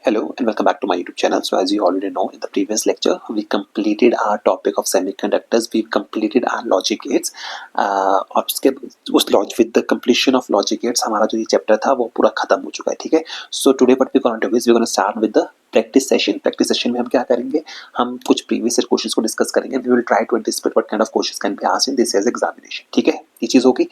Hello and welcome back to my YouTube channel. So as you already know, in the previous lecture, we completed our topic of semiconductors. We completed our logic gates. और उसके उस logic with the completion of logic gates हमारा जो ये chapter था वो पूरा खत्म हो चुका है, ठीक है. So today what we're going to do is we're going to start with the practice session. Practice session में हम क्या करेंगे, हम कुछ प्रीवियस ईयर क्वेश्चंस को डिस्कस करेंगे. We will try to anticipate what kind of questions can be asked in this year's examination, ठीक है. ये चीज होगी.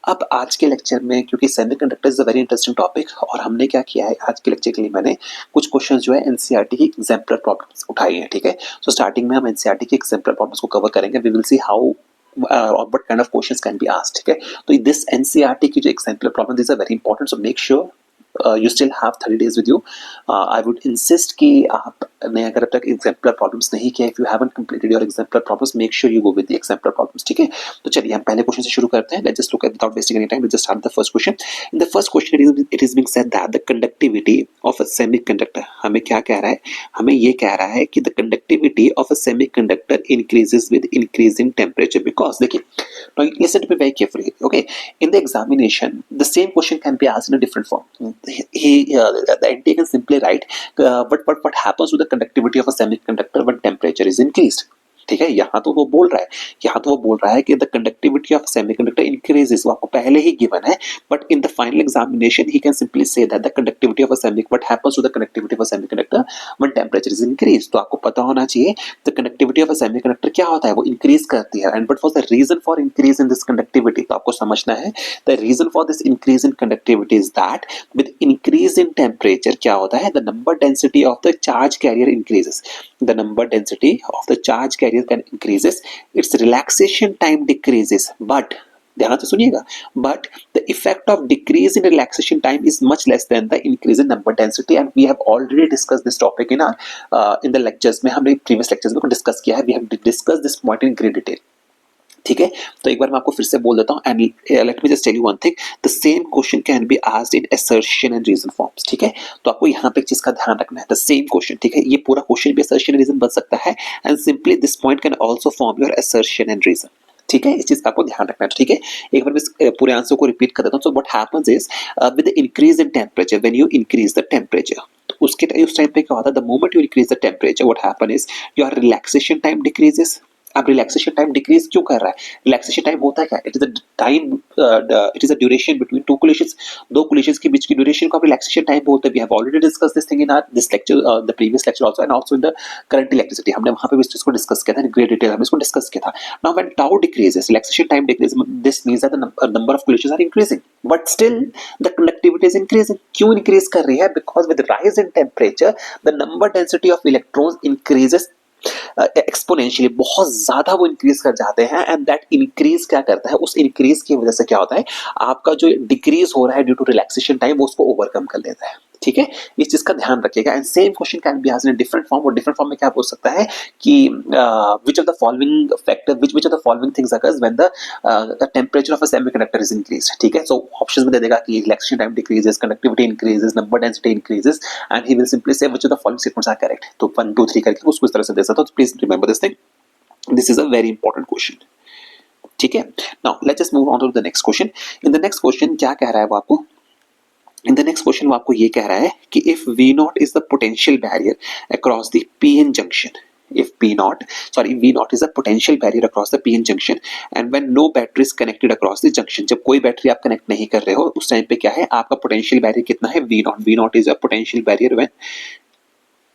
अब आज के लेक्चर में क्योंकि semiconductor is a very interesting topic और हमने क्या किया है आज के लेक्चर के लिए मैंने कुछ क्वेश्चंस जो है एनसीईआरटी की एग्जाम्पलर प्रॉब्लम्स उठाई हैं, ठीक है. सो स्टार्टिंग में हम एनसीईआरटी की एग्जाम्पलर प्रॉब्लम्स को कवर करेंगे. We will see how what kind of questions can be asked, ठीक है. तो दिस एनसीईआरटी की जो exemplar problem this are very important, so make sure you still have 30 days with you. I would insist कि आपने अगर अब तक exemplar problems नहीं किया, if you haven't completed your exemplar problems, make sure you go with the exemplar problems, ठीक है. तो चलिए हम पहले क्वेश्चन से शुरू करते हैं. Let's just look at without wasting any time. Let's just start the first question. In the first question, it is being said that the conductivity of a semiconductor, हमें क्या कह रहा है, हमें ये कह रहा है कि the conductivity of a semiconductor increases with increasing temperature because देखिए, now listen to me very carefully, okay. In the examination, the same question can be asked in a different form. The NTA can simply write what happens to the conductivity of a semiconductor when temperature is increased, ठीक है. यहाँ तो वो बोल रहा है कि the conductivity of semiconductor increases, वो आपको पहले ही गिवन है. But in the final examination he can simply say that the conductivity of a semiconductor, what happens to the conductivity of a semiconductor when temperature is increase. तो आपको पता होना चाहिए the conductivity of a semiconductor क्या होता है, वो increase करती है. And but for the reason for increase in this conductivity, तो आपको समझना है the reason for this increase in conductivity is that with increase in temperature क्या होता है, the number density of the charge carrier increases. The number density of the charge carrier can increases, its relaxation time decreases, but ध्यान से सुनिएगा, but the effect of decrease in relaxation time is much less than the increase in number density, and we have already discussed this topic in our in the lectures में, हमने previous lectures में discuss किया है. We have discussed this point in great detail, ठीक है. तो एक बार मैं आपको फिर से बोल देता हूँ. And let me just tell you one thing, the same question can be asked in assertion and reason forms, ठीक है. तो आपको यहाँ पे एक चीज का ध्यान रखना है, द सेम क्वेश्चन, ठीक है. ये पूरा क्वेश्चन भी असर्शन एंड रीजन बन सकता है, and simply this point can also form your assertion and reason, ठीक है. इस चीज का आपको ध्यान रखना है, ठीक है. एक बार मैं पूरे आंसर को रिपीट कर देता हूँ. So what happens is with the increase in temperature, when you increase the temperature, उसके उस टाइम पे क्या होता है, the moment you increase the temperature what happen is your relaxation time decreases. अब रिलैक्सेशन टाइम डिक्रीज क्यों कर रहा है, रिलैक्सेशन टाइम होता है क्या, it is a time, it is a duration between two collisions, दो कोलिशंस के बीच की ड्यूरेशन को आप रिलैक्सेशन टाइम बोलते हैं. We have already discuss this thing in our this lecture, the previous lecture also, and also in the current electricity. हमने वहां पे भी इस चीज को डिस्कस किया था इन ग्रेट डिटेल, हमने इसको डिस्कस किया था. Now when tau decreases, relaxation time decreases, this means that the number of collisions are increasing, but still the conductivity is increasing. क्यों इंक्रीज कर रही है, because with rise in temperature the number density of electrons increases exponentially, बहुत ज्यादा वो increase कर जाते हैं. एंड दैट इंक्रीज क्या करता है, उस इंक्रीज की वजह से क्या होता है, आपका जो डिक्रीज हो रहा है ड्यू टू रिलैक्सेशन टाइम, वो उसको ओवरकम कर लेता है, ठीक है. इस चीज का ध्यान रखिएगा. And same question can be asked in different form, और डिफरेंट फॉर्म में क्या बोल सकता है कि which of the following factor, which of the following things occurs when the temperature of a semiconductor is increased, ठीक है. सो ऑप्शंस में दे देगा कि relaxation time decreases, conductivity increases, number density increases, and he will simply say which of the following statements are correct. तो 1 2 3 करके उसको इस तरह से दे सकता हूं. Please remember this thing, this is a very important question, ठीक है. Now let's just move on to the next question. In the next question क्या कह रहा है वो आपको, इन द नेक्स्ट क्वेश्चन वो आपको ये कह रहा है कि if V naught is the potential barrier across the PN junction, if V naught is a potential barrier across the PN junction, and when no battery is connected across the junction, जब कोई battery आप connect नहीं कर रहे हो उस time पे क्या है, आपका पोटेंशियल बैरियर कितना है, V naught. V naught is a potential barrier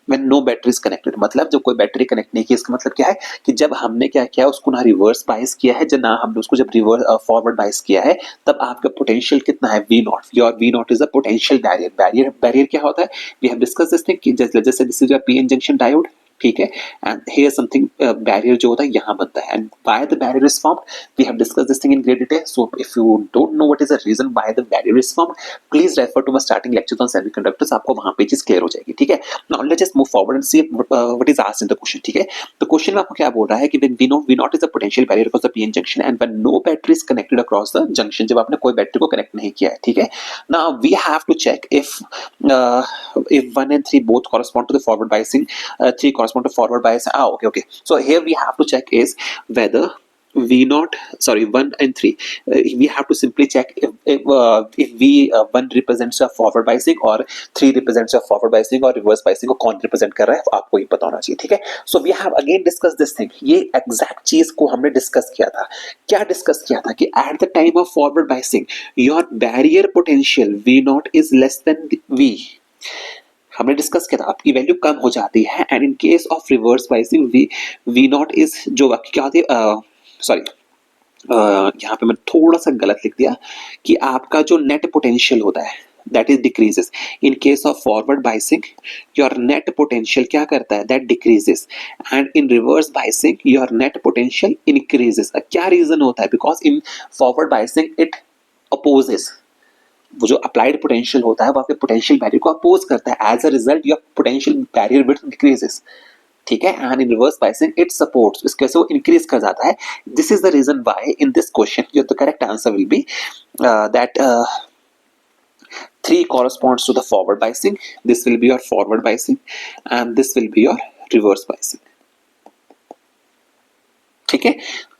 when no battery is connected, मतलब जब कोई बैटरी कनेक्ट नहीं की, इसका मतलब क्या है कि जब हमने क्या किया, उसको ना रिवर्स बाइस किया है, जब ना हमने उसको जब रिवर्स फॉरवर्ड बाइस किया है, तब आपका पोटेंशियल कितना है, V naught. Your V naught is a potential barrier. Barrier क्या होता है, we have discuss this thing कि जैसे this is your PN junction diode, ठीक है. एंड हियर समथिंग बैरियर जो होता है यहाँ बनता है, and why the barrier is formed, we have discuss this thing in great detail. So if you don't know what is the reason why the barrier is formed, please refer to my starting lectures on semiconductors, आपको वहां पे चीज clear हो जाएगी, ठीक है. Now let's just move forward and see what is asked in the question, ठीक है. तो क्वेश्चन में आपको क्या बोल रहा है कि when V naught is a potential barrier across the PN junction and when no battery is connected across the junction, जब आपने कोई बैटरी को कनेक्ट नहीं किया है, ठीक है. Now we have to check if 1 and 3 both correspond to the forward biasing, 3 correspond to forward bias. Okay. So here we have to check is whether V naught, sorry, 1 and 3. We have to simply check if V 1 represents a forward biasing और 3 represents a forward biasing और reverse biasing को कौन represent कर रहा है आपको ही पता होना चाहिए, ठीक है. So we have again discussed this thing. ये exact चीज को हमने डिस्कस किया था. क्या डिस्कस किया था कि at the time of forward biasing your barrier potential V naught is less than V. हमने डिस्कस किया था आपकी वैल्यू कम हो जाती है and in case of reverse biasing V naught is जो वाक्य क्या होती है, सॉरी यहाँ पे मैं थोड़ा सा गलत लिख दिया कि आपका जो नेट पोटेंशियल होता है that is decreases. In case of forward biasing your net potential क्या करता है, that decreases, and in reverse biasing your net potential increases. क्या रीजन होता है, because in forward biasing it opposes, वो जो अप्लाइड पोटेंशियल होता है वो आपके पोटेंशियल बैरियर को अपोज करता है. As a result your potential barrier width decreases, ठीक है. And in reverse biasing it supports, इसके वजह से वो इंक्रीज कर जाता है. This is the reason why in this question your the correct answer will be that 3 corresponds to the forward biasing, this will be your forward biasing and this will be your reverse biasing, ठीक है.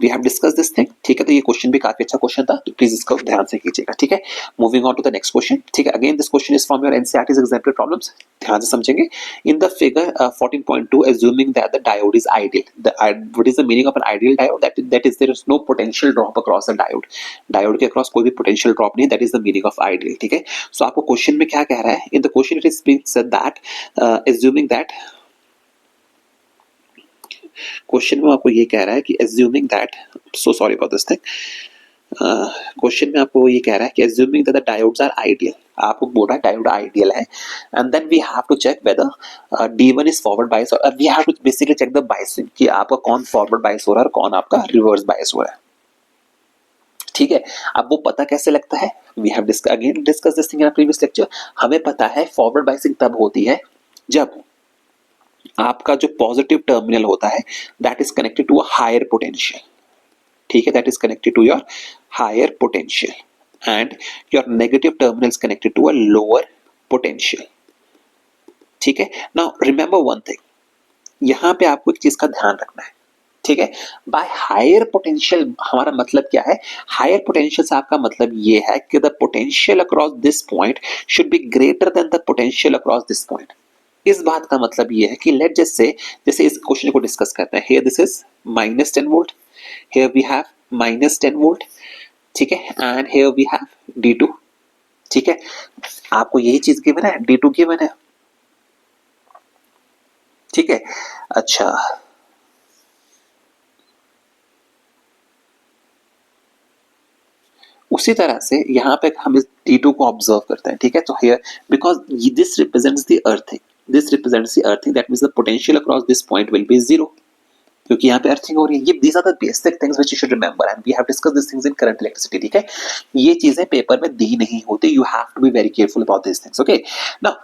We have discuss this thing, ठीक है. तो ये question भी काफी अच्छा question था, तो प्लीज इसको ध्यान से कीजिएगा, ठीक है. Moving on to the next question, ठीक है. Again this question is from your NCERT's example problems, ध्यान से समझेंगे. In the figure 14.2 assuming that the diode is ideal, what is the meaning of an ideal diode, that is there is no potential drop across a diode, diode के across कोई भी potential drop नहीं, that is the meaning of ideal, ठीक है. सो आपको question में क्या कह रहा है, in the question it is being said that assuming that, question में आपको ये कह रहा है कि assuming that, so sorry about this thing, question में आपको ये कह रहा है कि assuming that the diodes are ideal, आपको बोल रहा है डायोड आइडियल है, and then we have to check whether D1 is forward bias, और we have to basically check the biasing कि आपका कौन फॉरवर्ड बायस हो रहा है और कौन आपका रिवर्स बायस हो रहा है, ठीक है. अब वो पता कैसे लगता है, we have again discuss this thing in previous lecture. हमें पता है फॉरवर्ड बायसिंग तब होती है जब आपका जो पॉजिटिव टर्मिनल होता है that is connected to a higher potential, ठीक है, that is connected to your higher potential and your negative terminal is connected to a lower potential, ठीक है. नाउ रिमेंबर वन थिंग, यहां पे आपको एक चीज का ध्यान रखना है, ठीक है. बाय हायर पोटेंशियल हमारा मतलब क्या है, हायर पोटेंशियल से आपका मतलब ये है कि the potential across this point should be greater than the potential across this point. इस बात का मतलब ये है कि लेट जस्ट से, जैसे इस क्वेश्चन को डिस्कस करते हैं, here this is -10 volt, here we have -10 volt, ठीक है, and here we have D2, ठीक है. आपको यही चीज गिवन है, D2 गिवन है, ठीक है. अच्छा, उसी तरह से यहाँ पे हम इस D2 को ऑब्जर्व करते हैं, ठीक है. तो here because this represents the earthing, this represents the earthing, that means the potential across this point will be 0, क्योंकि यहाँ पे अर्थिंग हो रही है. ये these are the basic things which you should remember and we have discussed this things in current electricity, ठीक है. ये चीजें पेपर में दी नहीं होती, you have to be very careful about this things, okay. Now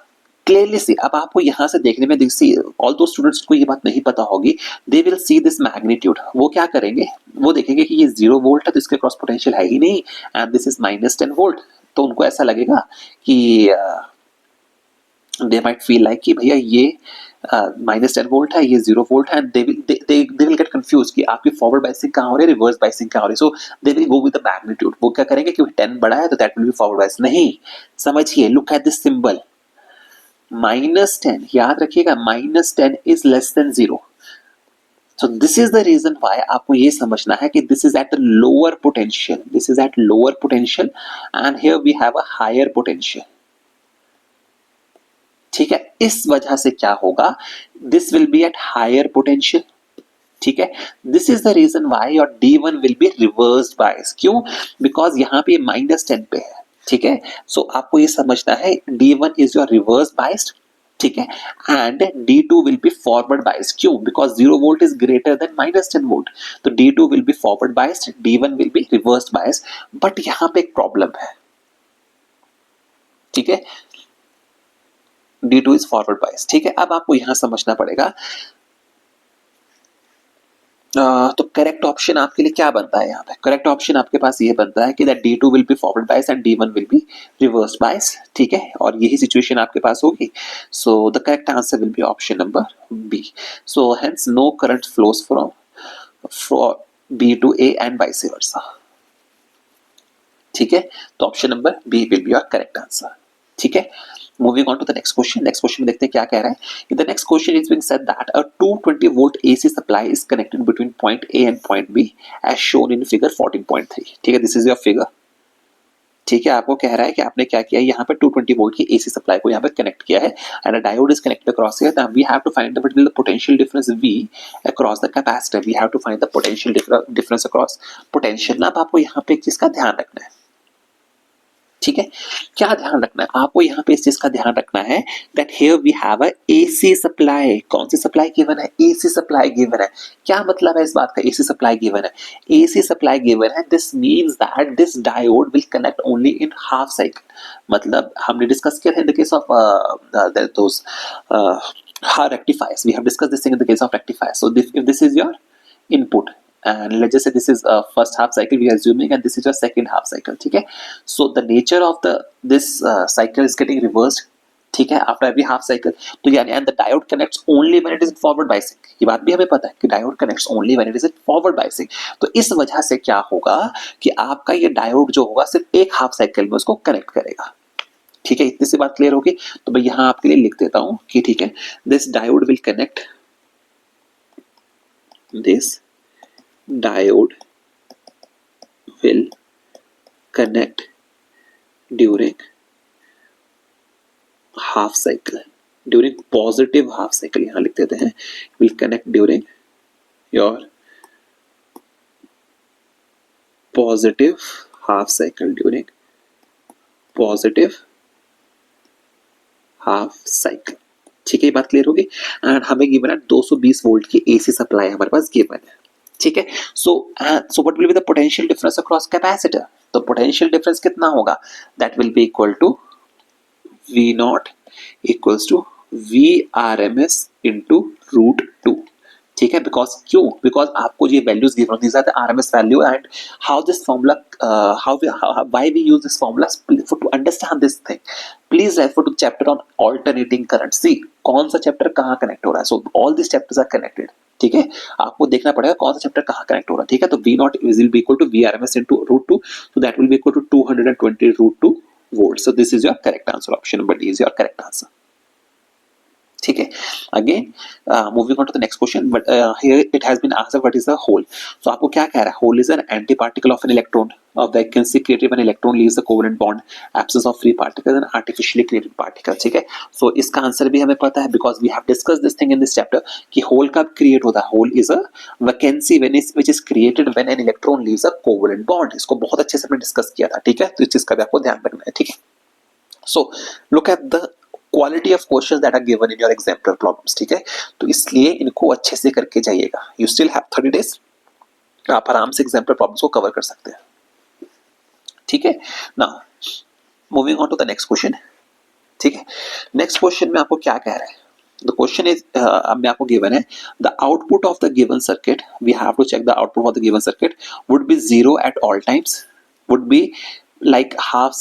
clearly see, अब आपको यहाँ से देखने में सी, ऑल दो स्टूडेंट्स को ये बात नहीं पता होगी, they will see this magnitude, वो क्या करेंगे, वो देखेंगे कि ये 0 वोल्ट है तो इसके क्रॉस पोटेंशियल है ही नहीं, एंड दिस इज -10 वोल्ट, तो उनको ऐसा लगेगा कि दे माइट फील लाइक कि भैया ये -10 वोल्ट है, ये 0 वोल्ट है, दे विल गेट कंफ्यूज कि आपकी फॉरवर्ड बाइसिंग कहाँ हो रही है, रिवर्स बाइसिंग कहाँ हो रही है. So they will go with the magnitude, वो क्या करेंगे कि 10 बड़ा है तो दैट विल बी फॉरवर्ड बाइस. नहीं, समझिए, लुक एट दिस सिंबल -10, याद रखिएगा -10 is less than 0. So this is the reason why आपको ये समझना है कि this is at a lower potential, this is at lower potential and here we have a higher potential, ठीक है. इस वजह से क्या होगा, this will be at higher potential, ठीक है. This is the reason why your D1 will be reversed bias. क्यों, बिकॉज यहाँ पे -10 पे है, ठीक है. सो आपको ये समझना है D1 is your reverse biased, ठीक है, and D2 will be forward biased. क्यों, because 0 volt is greater than -10 volt, तो D2 will be forward biased, D1 will be reversed biased. But यहाँ पे एक प्रॉब्लम है, ठीक है, D2 इज फॉरवर्ड बायस्ड, ठीक है. अब आपको यहाँ समझना पड़ेगा, तो करेक्ट ऑप्शन आपके लिए क्या बनता है, यहाँ पे करेक्ट ऑप्शन आपके पास ये बनता है कि that D2 will be forward bias and D1 will be reverse bias, ठीक है, और यही सिचुएशन आपके पास होगी. So the correct answer will be option number B. So hence no current flows from B to A and vice versa. ठीक है, तो option number B will be your correct answer. ठीक है, moving on to the next question. Next question में देखते हैं क्या कह रहा है. In the next question is being said that a 220 volt AC supply is connected between point A and point B as shown in figure 14.3. ठीक है, this is your figure. ठीक है, आपको कह रहा है कि आपने क्या किया है, यहाँ पे 220 वोल्ट की AC सप्लाई को यहाँ पे कनेक्ट किया है and a diode is connected across here. Now we have to find the between the potential difference V across the capacitor. We have to find the potential difference across potential. अब आपको यहाँ पे एक चीज का ध्यान रखना है. ठीक है, क्या ध्यान रखना है आपको यहाँ पे, इस चीज का ध्यान रखना है that here we have a AC supply. कौन सी सप्लाई गिवन है? AC सप्लाई गिवन है. क्या मतलब है इस बात का? AC सप्लाई गिवन है. AC सप्लाई गिवन है, this means that this diode will connect only in half cycle. मतलब हमने डिस्कस किया था in the case of those rectifiers. We have discussed this thing in the case of rectifiers. So if this is your input and let's just say this is first half cycle we are assuming and this is your second half cycle. ठीक है, so the nature of this cycle is getting reversed. ठीक है, after every half cycle. तो यानी and the diode connects only when it is in forward biasing. ये बात भी हमें पता है कि diode connects only when it is in forward biasing. तो इस वजह से क्या होगा कि आपका ये डायोड जो होगा सिर्फ एक हाफ साइकिल में उसको कनेक्ट करेगा. ठीक है, इतनी सी बात क्लियर होगी. तो मैं यहाँ आपके लिए लिख देता हूं कि ठीक है, this diode will connect, this diode will connect during half cycle, during positive half cycle. यहां लिख देते हैं will connect during your positive half cycle, during positive half cycle. ठीक है, ये बात क्लियर होगी. एंड हमें गिवन है 220 वोल्ट की AC सप्लाई हमारे पास गिवन है. ठीक है, so what will be the potential difference across capacitor. तो पोटेंशियल डिफरेंस कितना होगा? That will be equal to V not equals to VRMS into √2. ठीक है, बिकॉज क्यों? बिकॉज आपको ये values given, these are the RMS value and how this formula, why we use this formula for to understand this thing. Please refer to chapter on alternating current. See कौन सा chapter कहाँ connect हो रहा है. So all this chapters are connected. ठीक है, आपको देखना पड़ेगा कौन सा चैप्टर कहाँ कनेक्ट हो रहा है. ठीक है, तो V not will be equal to VRMS into √2. So that will be equal to 220 √2 volt. So this is your correct answer. Option number D is your correct answer. ठीक है, again moving on to the next question. But here it has been answered what is a hole. सो आपको क्या कह रहा है? Hole is an antiparticle of an electron of vacancy created when electron leaves the covalent bond, absence of free particles and artificially created particles. ठीक है, so इसका answer भी हमें पता है because we have discussed this thing in this chapter कि hole कब create होता है. Hole is a vacancy which is created when an electron leaves a covalent bond. इसको बहुत अच्छे से हमने डिस्कस किया था. ठीक है, तो इस चीज का भी आपको ध्यान रखना है. ठीक है, so look at the quality of questions that are given in your exemplar problems. ठीक है, तो इसलिए इनको अच्छे से करके जाइएगा. You still have 30 days. आप आराम से exemplar problems को कवर कर सकते हैं. ठीक है, now moving on to the next question. ठीक है, नेक्स्ट क्वेश्चन में आपको क्या कह रहा है? द क्वेश्चन इज, अब मैं आपको गिवन है the output of the given circuit. We have to check the output of the given circuit would be 0 at all times, would be like half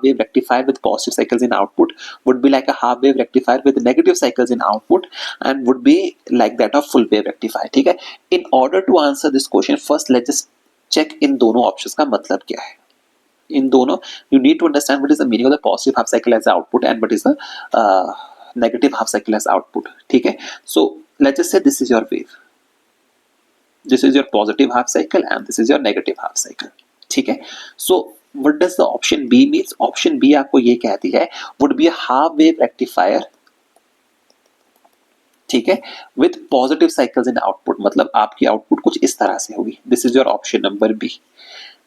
wave rectifier with positive cycles in output, would be like a half wave rectifier with negative cycles in output, and would be like that of full wave rectifier. ठीक है, in order to answer this question first let's just check इन दोनों options का मतलब क्या है. इन दोनों you need to understand what is the meaning of the positive half cycle as output and what is the negative half cycle as output. ठीक है, so let's just say this is your wave, this is your positive half cycle and this is your negative half cycle. ठीक है, so what does the option B means? Option B आपको ये कहती है would be a half wave rectifier, ठीक है, with positive cycles in output. मतलब आपकी आउटपुट कुछ इस तरह से होगी. This is your option number B.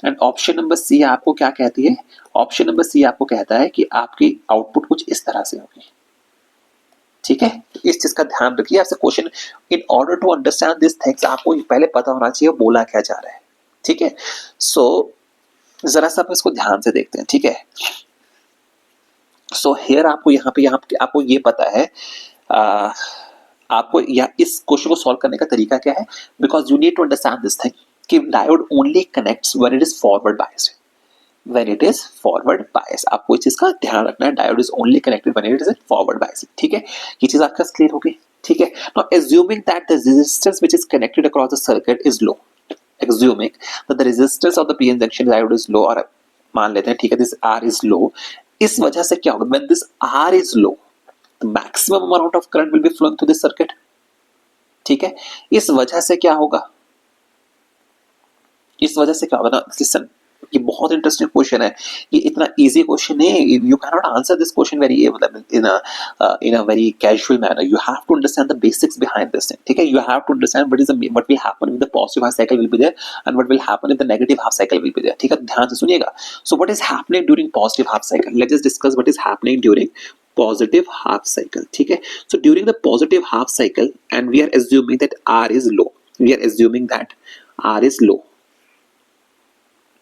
And option number C आपको क्या कहती है? ऑप्शन नंबर सी आपको कहता है कि आपकी आउटपुट कुछ इस तरह से होगी. ठीक है, इस चीज का ध्यान रखिए. आपसे question in order to understand this things आपको पहले पता होना चाहिए बोला क्या जा रहा है. ठीक है, सो जरा सा इसको ध्यान से देखते हैं. ठीक है, सो हियर आपको यहाँ पे आपको ये पता है, आपको या इस क्वेश्चन को सॉल्व करने का तरीका क्या है? Because you need to understand this thing कि diode only connects when it is forward biased. When it is forward bias आपको इस चीज का ध्यान रखना है. Diode is only connected when it is forward bias. ठीक है, ये चीज आपका क्लियर होगी. ठीक है, now assuming that the resistance which is connected across the circuit is low. assuming that the resistance of the PN junction diode is low, और मान लेते हैं ठीक है this R is low, इस वजह से क्या होगा, when this R is low the maximum amount of current will be flowing through this circuit, ठीक है। इस वजह से क्या होगा, इस वजह से क्या होगा ना, लिसन, ये बहुत इंटरेस्टिंग क्वेश्चन है, ये इतना इजी क्वेश्चन है, you can not answer this question very in a very casual manner, you have to understand the basics behind this thing, ठीक है। You have to understand what will happen with the positive half cycle will be there and what will happen with the negative half cycle will be there, ठीक है, ध्यान से सुनिएगा। So what is happening during positive half cycle, let's just discuss what is happening during positive half cycle, ठीक है। So during the positive half cycle and we are assuming that R is low, we are assuming that R is low,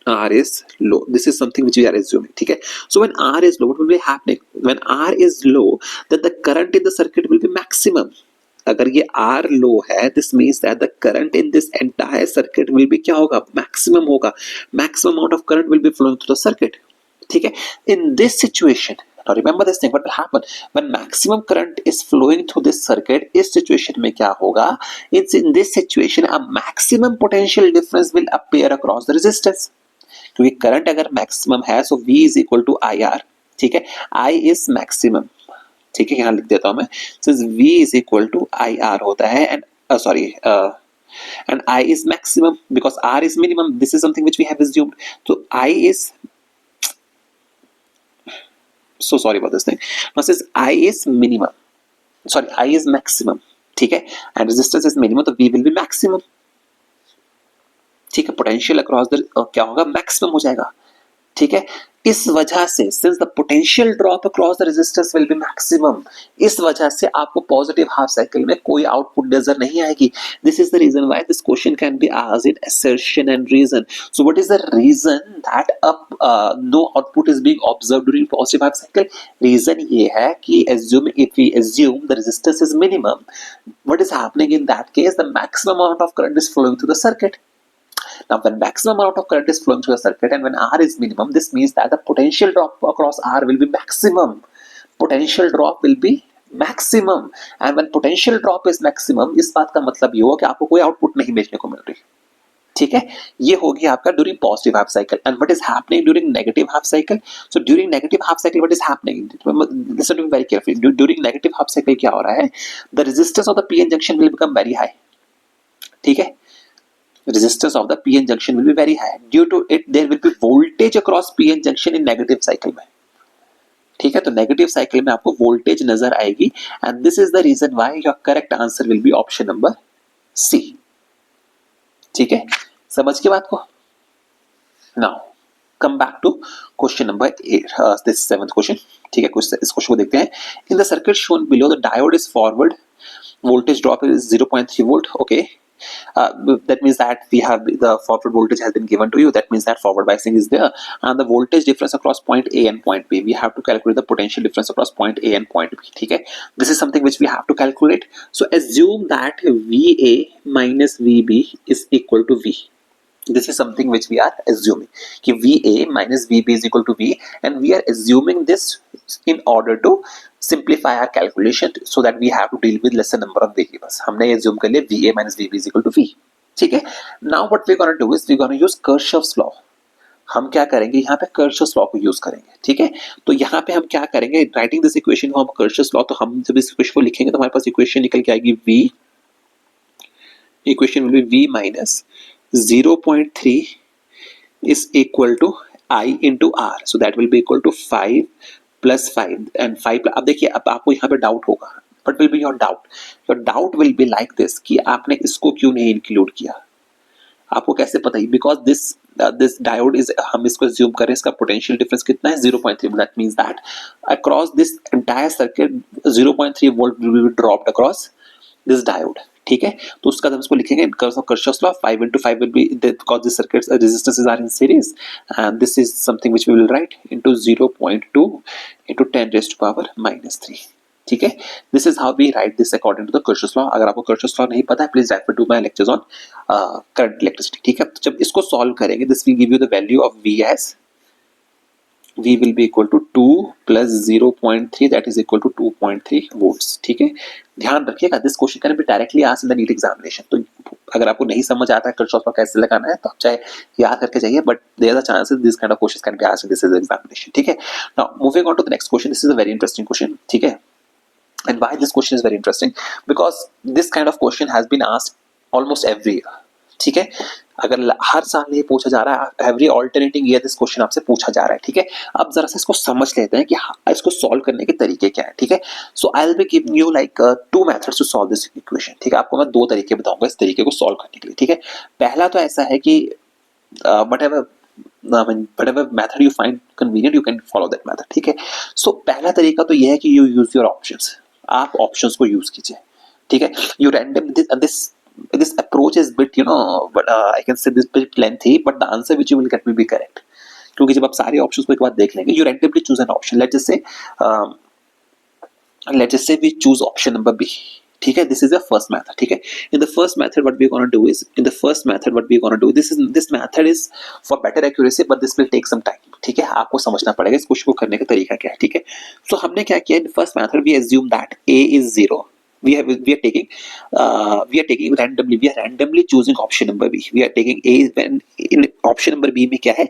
R is low, this is something which we are assuming, ठीक है। So when R is low, what will be happening, when R is low then the current in the circuit will be maximum, अगर ये R low है this means that the current in this entire circuit will be क्या होगा, maximum होगा, maximum amount of current will be flowing through the circuit, ठीक है। In this situation, now remember this thing, what will happen when maximum current is flowing through this circuit, इस situation में क्या होगा, in this situation a maximum potential difference will appear across the resistance, क्योंकि current अगर maximum है so V is equal to I R, ठीक है, I is maximum, ठीक है, यहाँ लिख देता हूं मैं, since V is equal to I R होता है and sorry and I is maximum because R is minimum, this is something which we have assumed, so I is, so sorry about this thing, now since I is minimum, sorry I is maximum, ठीक है, and resistance is minimum, तो V will be maximum, ठीक है, potential across the क्या होगा, maximum हो जाएगा, ठीक है। इस वजह से since the potential drop across the resistance will be maximum, इस वजह से आपको पॉजिटिव हाफ साइकिल में कोई आउटपुट नजर नहीं आएगी। This is the reason why this question can be asked in assertion and reason. So what is the reason that no output is being observed during positive half cycle, reason ये है कि if we assume the resistance is minimum, what is happening in that case, the maximum amount of current is flowing through the circuit. Now when maximum amount of current is flowing through a circuit and when R is minimum, this means that the potential drop across R will be maximum, potential drop will be maximum, and when potential drop is maximum, इस बात का मतलब ये हुआ कि आपको कोई output नहीं बेचने को मिल रही, ठीक है। ये होगी आपका during positive half cycle. And what is happening during negative half cycle, so during negative half cycle what is happening, listen to me very carefully, during negative half cycle क्या हो रहा है, the resistance of the PN junction will become very high, ठीक है, resistance of the PN junction will be very high, due to it there will be voltage across PN junction in negative cycle में, ठीक है। तो negative cycle में आपको voltage नजर आएगी and this is the reason why your correct answer will be option number C, ठीक है, समझ के बात को। Now come back to question number 8, this 7th question, ठीक है, इस क्वेश्चन को देखते हैं। In the circuit shown below the diode is forward, voltage drop is 0.3 volt, okay. That means that we have the forward voltage has been given to you, that means that forward biasing is there, and the voltage difference across point A and point B, we have to calculate the potential difference across point A and point B, ठीक है। This is something which we have to calculate, so assume that VA minus VB is equal to V. This is something which we are assuming कि VA minus VB is equal to V, and we are assuming this in order to simplify our calculation so that we have to deal with lesser number of variables. हमने assume कर लिया VA minus VB is equal to V, ठीक है। Now what we're gonna do is we're gonna use Kirchhoff's law. हम क्या करेंगे, यहाँ पे Kirchhoff's law को यूज करेंगे, ठीक है। तो यहाँ पे हम क्या करेंगे, राइटिंग दिस इक्वेशन को हम Kirchhoff's law, तो हम जब इस इक्वेशन को लिखेंगे तो हमारे पास इक्वेशन निकल के आएगी V, equation will be V minus 0.3 is equal to I into R, so that will be equal to 5 plus 5 and 5 अब देखिए, अब आपको यहाँ पे डाउट होगा, what will be your doubt? Your doubt will be like this कि आपने इसको क्यों नहीं इंक्लूड किया, आपको कैसे पता ही, because this diode is, हम इसको assume करें इसका potential difference कितना है 0.3, that means that across this entire circuit 0.3 volt will be dropped across this diode, ठीक है। तो उसका हम इसको लिखेंगे in terms of Kirchhoff's law, 5 into 5 will be, because the circuits resistances are in series, and this is something which we will write into 0.2 into 10 raised to power minus 3, ठीक है। This is how we write this according to the Kirchhoff's law. अगर आपको Kirchhoff's law नहीं पता है, please refer to my lectures on current electricity, ठीक है। तो जब इसको सॉल्व करेंगे, this will give you the value of V as V will be equal to 2 plus 0.3, that is equal to 2.3 volts, ठीक है। ध्यान रखिएगा, this question can be directly asked in the NEET examination, तो अगर आपको नहीं समझ आता है किरचॉफ लॉ कैसे लगाना है तो आप चाहे याद करके जाइए, but there are chances this kind of questions can be asked in this examination, ठीक है। Now moving on to the next question, this is a very interesting question, ठीक है। And why this question is very interesting? Because this kind of question has been asked almost every year, ठीक है। अगर हर साल ये पूछा जा रहा है, every alternating year this question आपसे पूछा जा रहा है, ठीक है। अब जरा सा इसको समझ लेते हैं कि इसको सॉल्व करने के तरीके क्या है, ठीक है। So I will be giving you like 2 methods to solve this equation, ठीक है। आपको मैं 2 तरीके बताऊंगा इस तरीके को सॉल्व करने के लिए, ठीक है। पहला तो ऐसा है कि whatever method you find convenient you can follow that method, ठीक है। सो पहला तरीका तो यह है कि you use your options, आप ऑप्शंस को यूज कीजिए, ठीक है। You random this approach is bit but I can say this bit lengthy, but the answer which you will get will be correct, क्योंकि जब आप सारे ऑप्शंस को एक बार देख लेंगे, you randomly choose an option. Let's just say we choose option number B, ठीक है। This is the first method, ठीक है। In the first method what we're going to do, this method is for better accuracy, but this will take some time, ठीक है। आपको समझना पड़ेगा इस क्वेश्चन को करने का तरीका क्या है, ठीक है। सो हमने क्या किया, in first method we assume that A is 0. We are taking randomly, we are randomly choosing option number B. We are taking A when in option number B में क्या है,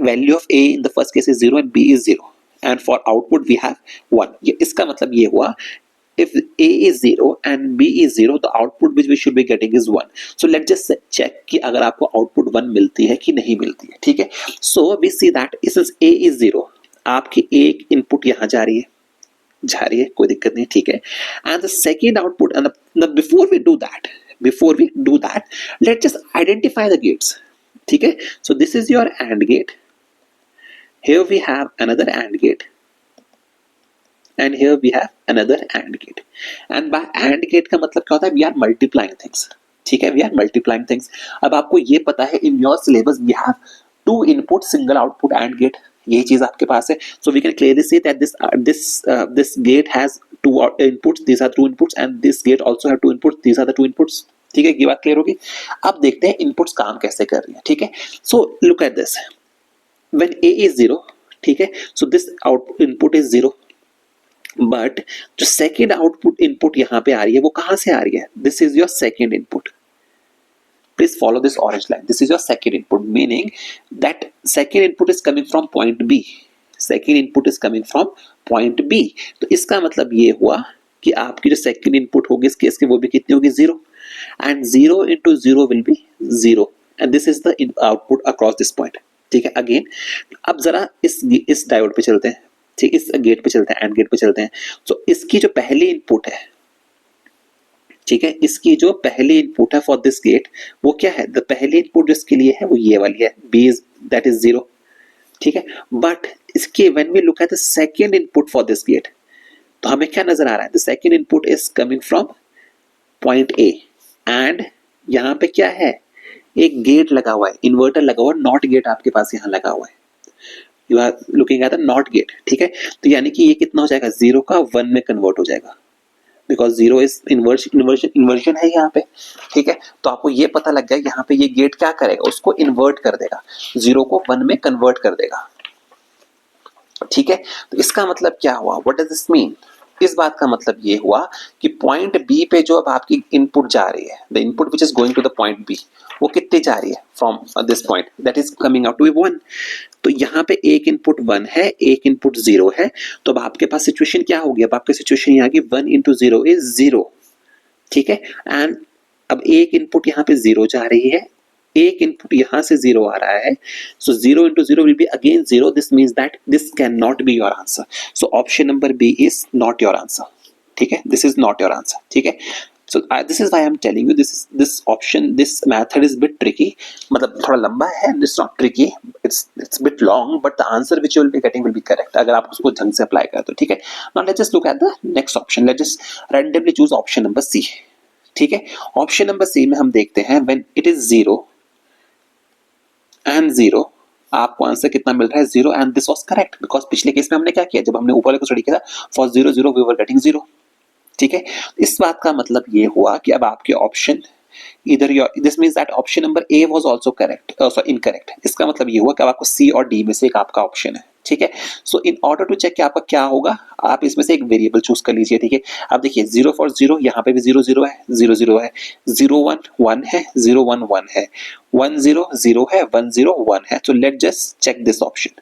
value of A in the first case is 0 and B is 0, and for output we have 1. इसका मतलब ये हुआ, if A is 0 and B is 0, the output which we should be getting is 1. So let's just check कि अगर आपको output 1 मिलती है कि नहीं मिलती है, ठीक है। So we see that since A is 0, आपकी एक इनपुट यहाँ जा रही है, कोई दिक्कत नहीं, ठीक है। And the second output, and before we do that, let's just identify the gates, ठीक है। So this is your AND gate, here we have another AND gate, and here we have another AND gate. And by AND gate का मतलब क्या होता है, we are multiplying things, ठीक है। We are multiplying things. अब आपको ये पता है in your syllabus we have 2 input single output AND gate, ये चीज आपके पास है। So we can clearly say that this gate has 2 inputs, these are 2 inputs, and this gate also have 2 inputs, these are the 2 inputs, ठीक है। ये बात clear होगी। अब देखते हैं इनपुट्स काम कैसे कर रही है, ठीक है। So look at this, when A is 0, ठीक है, so this output input is 0, but जो सेकेंड आउटपुट इनपुट यहाँ पे आ रही है वो कहां से आ रही है, this is your second input. Please follow this orange line. This is your second input, meaning that second input is coming from point B. Second input is coming from point B. तो इसका मतलब ये हुआ कि आपकी जो second input होगी इस केस की वो भी कितनी होगी, 0. And 0 into 0 will be 0. And this is the output across this point. ठीक है। अगेन अब जरा इस डायोड पे चलते हैं, ठीक, इस गेट पे चलते हैं, एंड गेट पे चलते हैं। तो इसकी जो पहली इनपुट है, ठीक है, इसकी जो पहली इनपुट है फॉर दिस गेट वो क्या है, द पहली इनपुट जिसके लिए है वो ये वाली है, बी इज दैट इज 0, ठीक है। बट इसके when we look at the second input for this gate, तो हमें क्या नजर आ रहा है, the second input is coming from point A, and यहाँ पे क्या है, एक गेट लगा हुआ है, इन्वर्टर लगा हुआ है, नॉट गेट आपके पास यहाँ लगा हुआ है, you are looking at the not gate, ठीक है। तो यानी कि ये कितना हो जाएगा, 0 का 1 में कन्वर्ट हो जाएगा, बिकॉज 0 इज इन्वर्जन है यहाँ पे, ठीक है। तो आपको ये पता लग गया यहाँ पे ये गेट क्या करेगा, उसको इन्वर्ट कर देगा, 0 को 1 में कन्वर्ट कर देगा, ठीक है। तो इसका मतलब क्या हुआ, व्हाट डज दिस मीन, इस बात का मतलब ये हुआ कि पॉइंट बी पे जो अब आपकी इनपुट जा रही है, the input which is going to the point B, वो कितनी जा रही है, from this point that is coming out to be 1। तो यहाँ पे एक इनपुट 1 है, एक इनपुट 0 है, तो अब आपके पास सिचुएशन क्या होगी, अब आपकी सिचुएशन यहाँ की 1 into 0 is 0, ठीक है। एंड अब एक इनपुट यहाँ पे 0 जा रही है, एक इनपुट यहाँ से 0 आ रहा है, so 0 into 0 will be again 0. This means that this cannot be your answer. So option number B is not your answer. ठीक है, this is not your answer. ठीक है, so this is why I'm telling you this method is bit tricky. मतलब थोड़ा लंबा है, it's not tricky, it's bit long, but the answer which you will be getting will be correct अगर आप उसको ढंग से अप्लाई करें तो, ठीक है। Now let's just look at the next option. Let's just randomly choose option number C. ठीक है, ऑप्शन नंबर सी में हम देखते हैं when it is 0 and 0, आपको आंसर कितना मिल रहा है, 0, and this was correct because पिछले केस में हमने क्या किया, जब हमने ऊपर वाले को स्टडी किया था, फॉर 0 0 वी वर गेटिंग 0, ठीक है। इस बात का मतलब ये हुआ कि अब आपके ऑप्शन इधर your, this means that option number A was also correct, sorry incorrect. इसका मतलब ये हुआ कि अब आपको सी और डी में से एक आपका ऑप्शन है, ठीक है। सो इन ऑर्डर टू चेक कि आपका क्या होगा, आप इसमें से एक वेरिएबल चूज कर लीजिए। ठीक है, अब देखिए 0 फॉर 0, यहाँ पे भी 0 0 है, 0 0 है, 0 1 1 है, 0 1 1 है, 1 0 0 है, 1 0 1 है। तो let just check this option,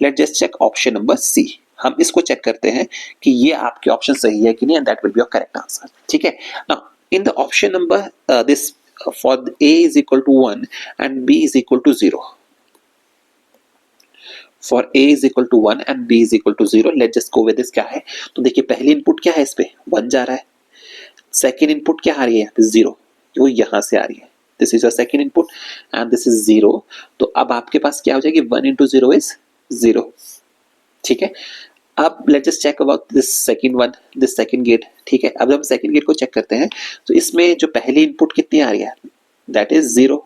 let just check option number C. हम इसको चेक करते हैं कि ये आपके ऑप्शन सही है कि नहीं, and that will be your correct answer. ठीक है, now in the option number this for a is equal to 1 and b is equal to 0, for a is equal to 1 and b is equal to 0, let's just go with this। क्या है, तो देखिए पहली input क्या है, इस पे 1 जा रहा है, सेकेंड इनपुट क्या आ रही है यहाँ पे 0, वो यहाँ से आ रही है, this is your second input and this is 0। तो अब आपके पास क्या हो जाएगी, 1 इंटू 0 इज 0। ठीक है, अब let's just check about this second one, this second gate. ठीक है, अब हम सेकंड गेट को चेक करते हैं, तो इसमें जो पहली इनपुट कितनी आ रही है, दैट इज 0।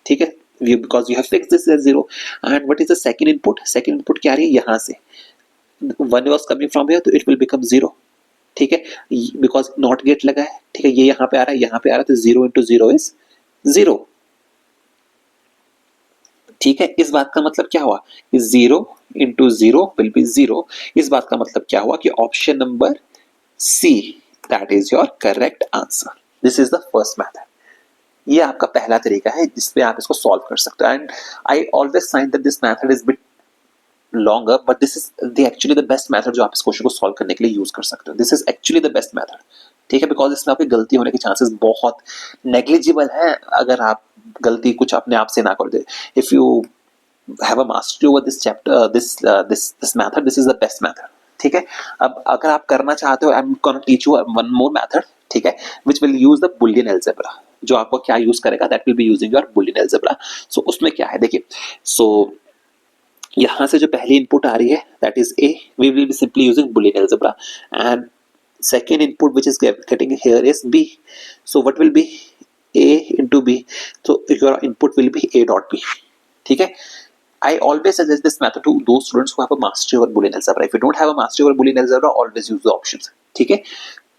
ठीक है, because you have fixed this as 0, and what is the second input, second input क्या आ रही है, यहाँ से 1 was coming from here, तो it will become 0। ठीक है, because not गेट लगा है। ठीक है, ये यहाँ पे आ रहा है, यहाँ पे आ रहा है, तो 0 into 0 is 0। ठीक है, इस बात का मतलब क्या हुआ कि 0 into 0 will be 0। इस बात का मतलब क्या हुआ कि option number C, that is your correct answer. This is the first method. ये आपका पहला तरीका है जिसपे आप इसको सॉल्व कर सकते हो, and I always find that this method is bit longer, but this is the actually the best method जो आप इस क्वेश्चन को सॉल्व करने के लिए यूज कर सकते हो। This is actually the best method. ठीक है, बिकॉज इसमें आपकी गलती होने के चांसेस बहुत नेग्लिजिबल है, अगर आप गलती कुछ अपने आप से ना कर दे। If you have a mastery over this chapter, this method, this is the best method। ठीक है, अब अगर आप करना चाहते हो, I'm gonna teach you one more method। ठीक है, which will use the Boolean algebra। जो आपको क्या यूज करेगा, that will be using your Boolean algebra। so उसमें क्या है देखिए, so यहाँ से जो पहली इनपुट आ रही है that is a, we will be simply using Boolean algebra, and second input which is getting here is b। so what will be a into b, so your input will be a dot b। ठीक है, I always suggest this method to those students who have a mastery over Boolean algebra। If you don't have a mastery over Boolean algebra, always use the options। ठीक है,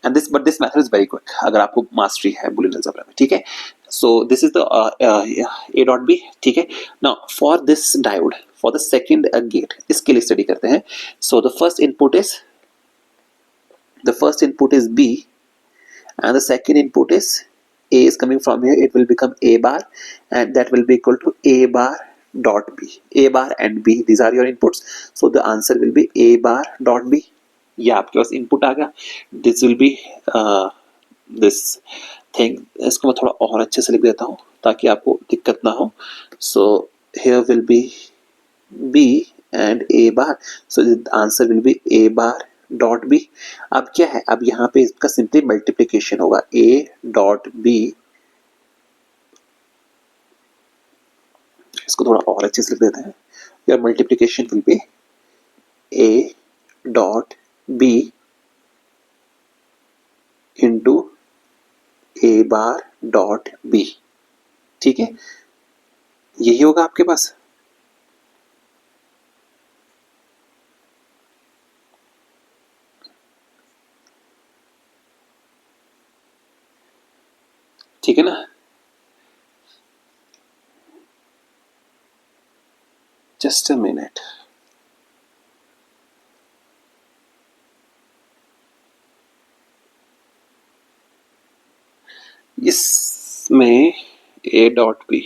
and this method is very quick अगर आपको mastery है Boolean algebra में। ठीक है, so this is the a dot b। ठीक है, now for this diode, for the second gate, इसके लिए स्टडी करते हैं। so the first input is b and the second input is a is coming from here, it will become a bar and that will be equal to a bar dot b। a bar and b, these are your inputs, so the answer will be a bar dot b। ये आपके पास input आ गया। This will be this thing. इसको मैं थोड़ा और अच्छे से लिख देता हूँ ताकि आपको दिक्कत ना हो। So here will be b and a bar, so the answer will be a bar dot b। अब क्या है, अब यहाँ पे इसका सिंपली मल्टीप्लीकेशन होगा, a dot b। इसको थोड़ा और अच्छे से लिख देते हैं, your multiplication will be a dot b into a bar dot b। ठीक है, यही होगा आपके पास। ठीक है ना, जस्ट अ मिनट। इसमें a dot b,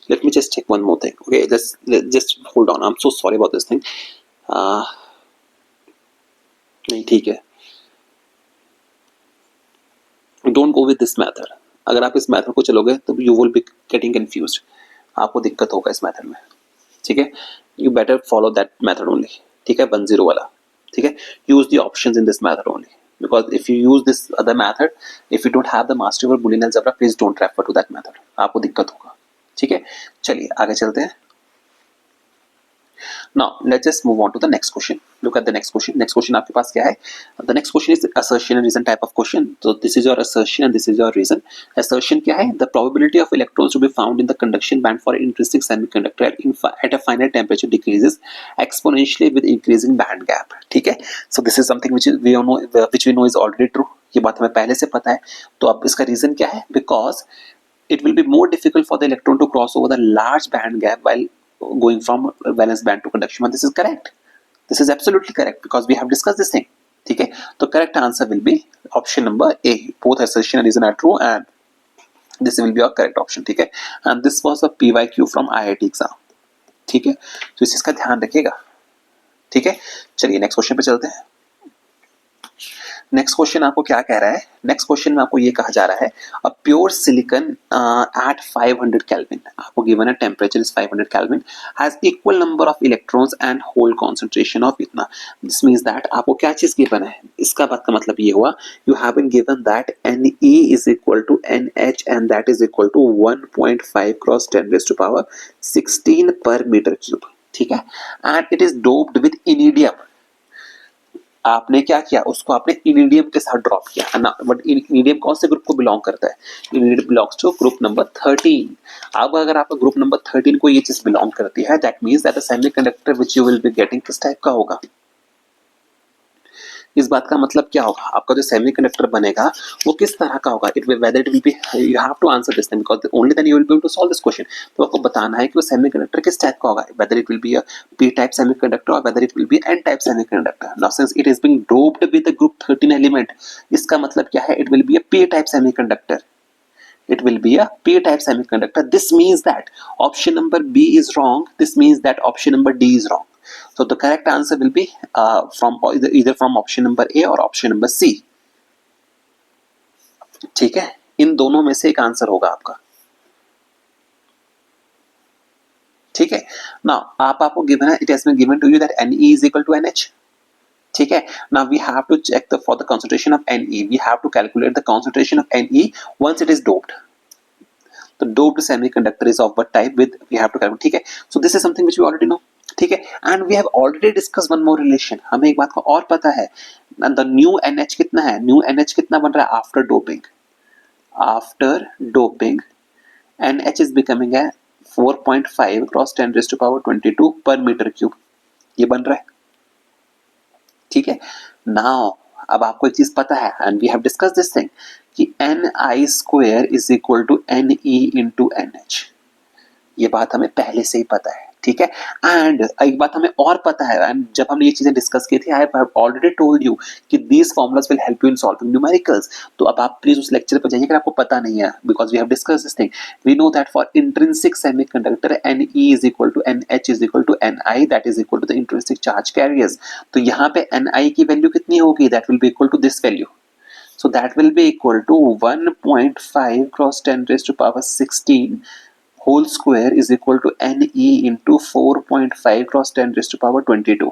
let me just check one more thing। okay, just hold on, I'm so sorry about this thing। नहीं ठीक है, don't go with this method। अगर आप इस मेथड को चलोगे तो you will be getting confused, आपको दिक्कत होगा इस मेथड में। ठीक है, you better follow that method only। ठीक है, 1-0 वाला। ठीक है, use the options in this method only, because if you use this other method, if you don't have the mastery over Boolean algebra, please don't refer to that method, आपको दिक्कत होगा। ठीक है, चलिए आगे चलते हैं। Now let's just move on to the next question। Look at the next question। next question आपके पास क्या है, the next question is assertion and reason type of question। so this is your assertion and this is your reason। assertion क्या है, the probability of electrons to be found in the conduction band for an intrinsic semiconductor at a finite temperature decreases exponentially with increasing band gap। ठीक है, so this is something which we know is already true। ये बात हमें पहले से पता है। तो अब इसका रीजन क्या है, because it will be more difficult for the electron to cross over the large band gap while going from valence band to conduction band. This is correct. This is absolutely correct because we have discussed this thing. ठीक है, तो correct answer will be option number A. Both assertion and reason are true and this will be our correct option. ठीक है, and this was a PYQ from IIT exam. ठीक है, तो इस चीज का ध्यान रखिएगा. ठीक है, चलिए नेक्स्ट क्वेश्चन पे चलते हैं. नेक्स्ट क्वेश्चन आपको क्या कह रहा है? नेक्स्ट क्वेश्चन में आपको ये कहा जा रहा है a pure silicon at 500 kelvin, आपको गिवन है temperature is 500 kelvin, has equal number of electrons and hole concentration of इतना. दिस मींस दैट आपको क्या चीज गिवन है? इसका बात का मतलब ये हुआ you have been given that Ne is equal to NH and that is equal to 1.5 cross 10 raise to power 16 per metre cube. ठीक है, and it is doped with indium. आपने क्या किया? उसको आपने इनिडियम के साथ ड्रॉप किया ना. बट इनिडियम कौन से ग्रुप को बिलोंग करता है? इनिडियम बिलोंग्स टू ग्रुप नंबर 13. अब अगर आपका ग्रुप नंबर 13 को ये चीज बिलोंग करती है, that means that the semiconductor which you will be getting किस टाइप का होगा? इस बात का मतलब क्या होगा? आपका जो सेमीकंडक्टर बनेगा वो किस तरह का होगा? It will whether it will be, you have to answer this thing because only then you will be able to solve this question. तो आपको बताना है कि वो सेमीकंडक्टर किस टाइप का होगा, whether it will be a p type semiconductor और whether it will be n type semiconductor. Now since it is being doped with the group 13 element, इसका मतलब क्या है? It will be a p type semiconductor. It will be a p-type semiconductor. This means that option number B is wrong. This means that option number D is wrong. So the correct answer will be from either from option number A or option number C. ठीक है, इन दोनों में से एक answer होगा आपका. ठीक है, नाउ आपको गिवन है, it has been given to you that Ne is equal to NH. ठीक है, now we have to check for the concentration of Ne. We have to calculate the concentration of Ne once it is doped. The doped semiconductor is of what type? With we have to calculate. ठीक है, so this is something which we already know. ठीक है, and we have already discussed one more relation. हमें एक बात का और पता है, the new NH कितना है? New NH कितना बन रहा है after doping? After doping, NH is becoming a 4.5 cross 10 raised to power 22 per meter cube. ये बन रहा है. ठीक है, नाउ अब आपको एक चीज पता है and we have discuss this thing कि Ni square is equal to Ne into NH. ये बात हमें पहले से ही पता है. ठीक है, एंड एक बात हमें और पता है, एंड जब हमने ये चीजें डिस्कस की थी, I have already told you कि these formulas will help you in solving numericals. तो अब आप प्लीज उस लेक्चर पर जाइए अगर आपको पता नहीं है, because we have discuss this thing. We know that for intrinsic semiconductor Ne is equal to NH is equal to Ni, that is equal to the intrinsic charge carriers. तो यहाँ पे Ni की वैल्यू कितनी होगी? That will be equal to this value. So that will be equal to 1.5 cross 10 raised to power 16 whole square is equal to Ne into 4.5 cross 10 raised to power 22.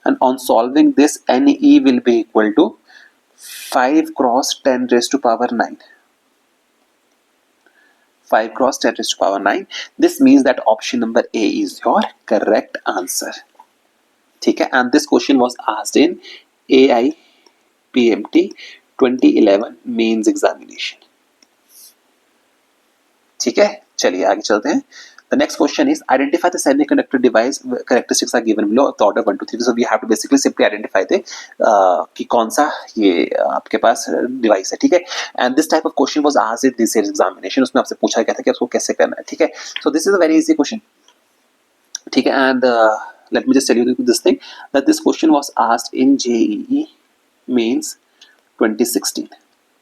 And on solving this, Ne will be equal to 5 cross 10 raised to power 9. 5 cross 10 raised to power 9. This means that option number A is your correct answer. ठीक है, and this question was asked in AIPMT 2011 mains examination. ठीक है, चलिए आगे चलते हैं. The next question is identify the semiconductor device characteristics are given below the order 1 2 3. So we have to basically simply identify the कि कौन सा ये आपके पास डिवाइस है. ठीक है, and this type of question was asked in this year's examination. उसमें आपसे पूछा गया था कि आपको कैसे करना है. ठीक है, so this is a very easy question. ठीक है, and let me just tell you this thing that this question was asked in JEE mains 2016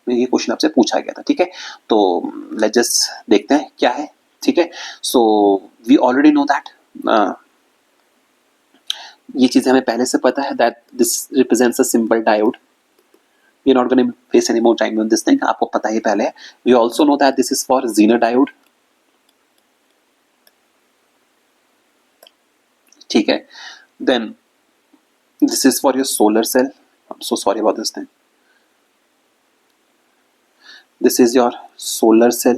में ये क्वेश्चन आपसे पूछा गया था. ठीक है, तो लेट्स जस्ट देखते हैं क्या है. ठीक है, so we already know that, ये चीजें हमें पहले से पता है that this represents a simple diode. We are not going to waste any more time on this thing, आपको पता ही पहले है. We also know that this is for Zener diode. ठीक है, then this is for your solar cell. I am so sorry about this thing. This is your solar cell.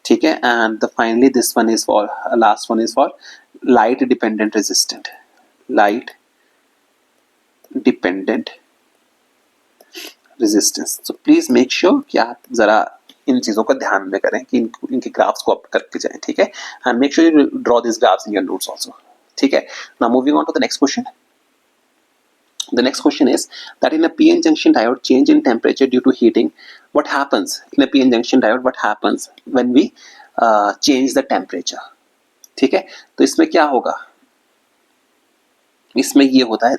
ठीक है, and finally this one is for last one is for light dependent resistant. Light dependent resistance. So please make sure कि आप जरा इन चीजों का ध्यान में करें कि इनके ग्राफ्स को आप करके जाएं. ठीक है, and make sure you draw these graphs in your notes also. ठीक है, now moving on to the next question. The next question is that in a PN junction diode, change in temperature due to heating. What happens in a PN junction diode? What happens when we change the temperature? ठीक है, तो इसमें क्या होगा, इसमें ये होता है,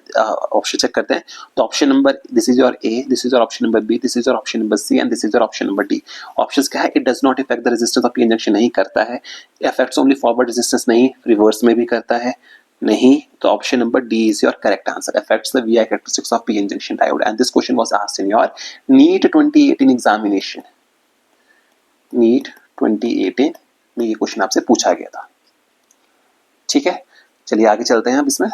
ऑप्शन चेक करते हैं। तो option number, this is your A, this is your option number B, this is your option number C and this is your option number D. Options क्या है, it does not effect the resistance of P injection, नहीं करता है। Effects only forward resistance, नहीं, reverse में भी करता है, नहीं। तो option number D is your correct answer, affects the VI characteristics of P injection diode. And this question was asked in your NEET 2018 examination. NEET 2018 में ये क्वेश्चन आपसे पूछा गया था। ठीक है, चलिए आगे चलते हैं अब इसमें।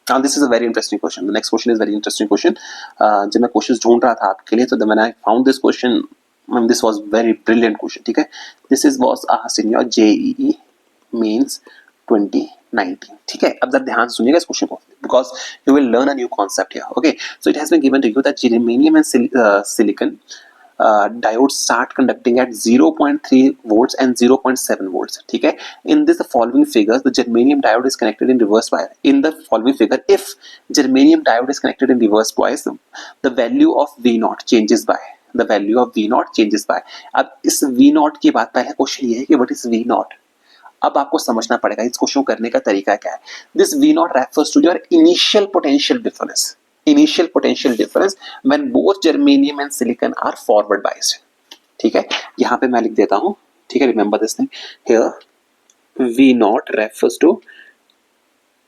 Now this is a very interesting question. The next question is very interesting question. जब मैं क्वेश्चंस ढूंढ रहा था आपके लिए, तो when I found this question, this was very brilliant question. ठीक है, this is was asked in your JEE means 2019. ठीक है, अब जरा ध्यान से सुनिएगा इस क्वेश्चन को, because you will learn a new concept here. Okay, so it has been given to you that germanium and silicon diodes start conducting at 0.3 volts and 0.7 volts. ठीक है, in this the following figures the germanium diode is connected in reverse bias. In the following figure, if germanium diode is connected in reverse bias, the value of V0 changes by, the value of V0 changes by. अब इस V0 की बात, पहला question ये है कि what is V0. अब आपको समझना पड़ेगा इस क्वेश्चन को करने का तरीका क्या है. This V0 refers to your initial potential difference. Initial potential difference when both germanium and silicon are forward biased. ठीक है, यहां पे मैं लिख देता हूं. ठीक है, remember this thing here. V0 refers to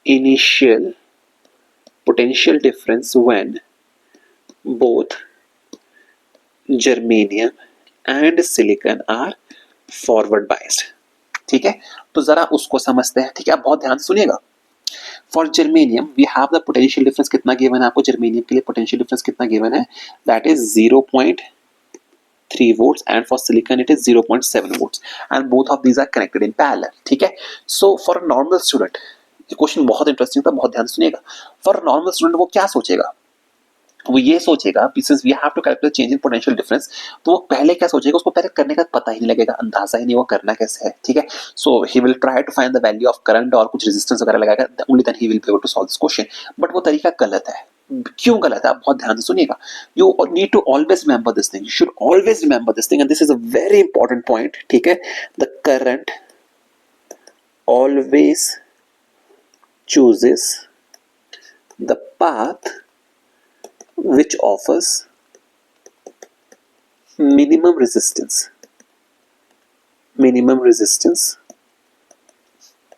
initial potential difference when both germanium and silicon are forward biased. ठीक है, तो जरा उसको समझते हैं. ठीक है, आप बहुत ध्यान से सुनिएगा. For germanium we have the potential difference कितना गिवन है आपको, जर्मेनियम के लिए पोटेंशियल डिफरेंस कितना गिवन है, that is 0.3 volts and for silicon it is 0.7 volts and both of these are connected in parallel. ठीक है, so for a normal student, ये क्वेश्चन बहुत इंटरेस्टिंग था, बहुत ध्यान से सुनिएगा. फॉर नॉर्मल स्टूडेंट वो क्या सोचेगा, वो ये सोचेगा since we have to calculate change in potential difference, तो वो पहले क्या सोचेगा, उसको पहले करने का पता ही नहीं लगेगा, अंदाजा ही नहीं वो करना कैसे है. ठीक है, so he will try to find the value of current और कुछ रेजिस्टेंस वगैरह लगाएगा, only then he will be able to solve this question. But वो तरीका गलत है. क्यों गलत है, आप बहुत ध्यान से सुनिएगा. You need to always remember this thing, you should always remember this thing, and this is a very important point. ठीक है, the current always chooses the path which offers minimum resistance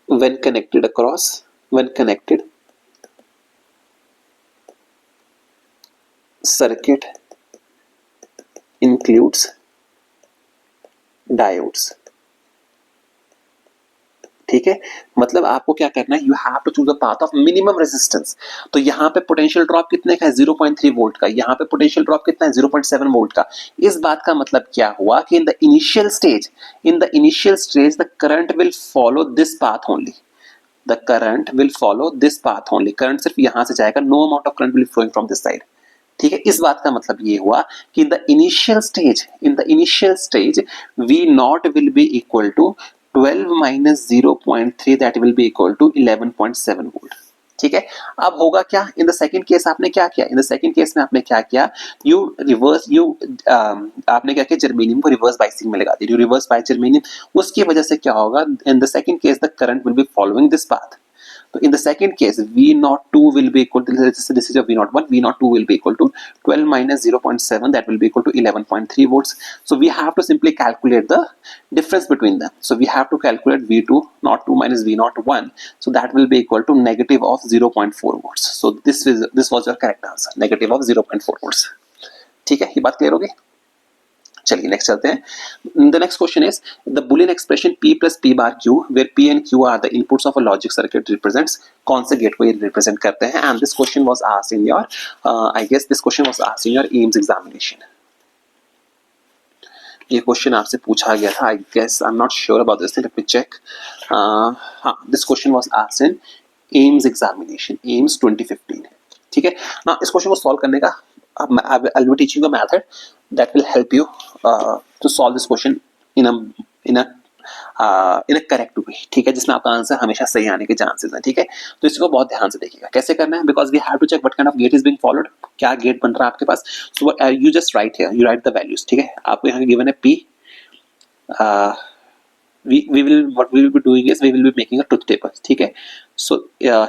when connected circuit includes diodes. ठीक है, मतलब आपको क्या करना है, you have to choose the path of minimum resistance. तो यहाँ पे पोटेंशियल ड्रॉप कितने का है, 0.3 वोल्ट का. यहाँ पे पोटेंशियल ड्रॉप कितना है, 0.7 वोल्ट का. इस बात का मतलब क्या हुआ कि in the initial stage the current will follow this path only. The current will follow this path only. Current सिर्फ यहां से जाएगा, no amount of current will flowing from this side. ठीक है, इस बात का मतलब ये हुआ कि in the initial stage V not will be equal to 12 minus 0.3 that will be equal to 11.7 volt. ठीक है, अब होगा क्या, इन द सेकंड केस आपने क्या किया, इन द सेकंड केस में आपने क्या किया, आपने क्या किया, जर्मेनियम को रिवर्स बाइसिंग में लगा दिया. रिवर्स बाइस जर्मेनियम, उसकी वजह से क्या होगा, in the second case the current will be following this path. So in the second case, V02 will be equal to, this is your V01, V02 will be equal to 12 minus 0.7, that will be equal to 11.3 volts. So we have to simply calculate the difference between them. So we have to calculate V202 minus V01. So that will be equal to negative of 0.4 volts. So this was your correct answer, negative of 0.4 volts. ठीक है, ये बात clear होगी. चलिए next चलते हैं. The next question is the Boolean expression P plus P bar Q where P and Q are the inputs of a logic circuit represents, कौन से गेट को ये रिप्रेजेंट करते हैं. And this question was asked in your I guess this question was asked in your AIIMS examination. ये क्वेश्चन आपसे पूछा गया था, I guess, I am not sure about this, let me check. हाँ, this question was asked in AIIMS examination, AIIMS 2015. ठीक है ना, इस क्वेश्चन को सॉल्व करने का I will be teaching you a method that will help you to solve this question in a correct way. ठीक है, जिसमें आपका आंसर हमेशा सही आने के चांसेस हैं. ठीक है, तो इसको बहुत ध्यान से देखिएगा कैसे करना है, because we have to check what kind of gate is being followed, क्या गेट बन रहा है आपके पास. So you just write here, you write the values. ठीक है, आपको यहाँ गिवन है P, we will, what we will be doing is we will be making a truth table. ठीक है, so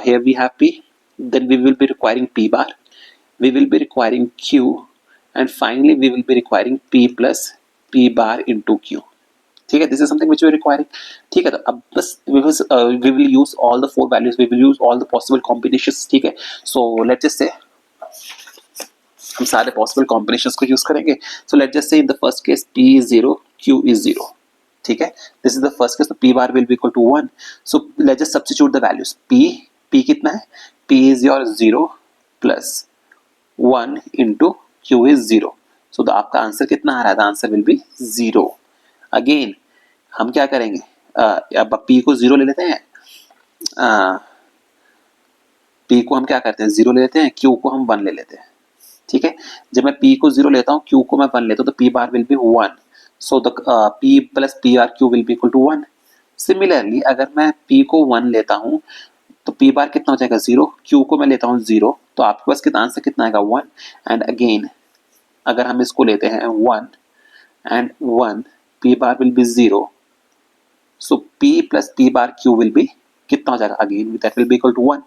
here we have P, then we will be requiring P bar, we will be requiring Q, and finally we will be requiring P plus P bar into Q. ठीक है, this is something which we are requiring. ठीक है, तो अब बस we will use all the four values, we will use all the possible combinations. ठीक है, so let's just say हम सारे possible combinations को use करेंगे. So let's just say in the first case P is 0, Q is 0. ठीक है, this is the first case, so P bar will be equal to 1. So let's just substitute the values. P कितना है? P is your 0 plus 1 into Q is 0. So the आपका answer कितना आ रहा है? The answer will be 0. Again हम क्या करेंगे? अब P को 0 ले लेते हैं, P को हम क्या करते हैं? 0 ले लेते हैं, Q को हम 1 ले लेते हैं. ठीक है, जब मैं P को 0 लेता हूँ, Q को मैं 1 लेता हूँ, तो P bar will be 1. So the P plus PRQ will be equal to 1. Similarly अगर मैं P को 1 लेता हूँ तो P bar कितना हो जाएगा? 0. Q को मैं लेता हूँ 0, तो आपके पास कितना आंसर कितना आएगा? 1. एंड अगेन अगर हम इसको लेते हैं 1 and 1, P bar will be 0. So P plus P bar Q will be कितना हो जाएगा? Again that will be equal to 1.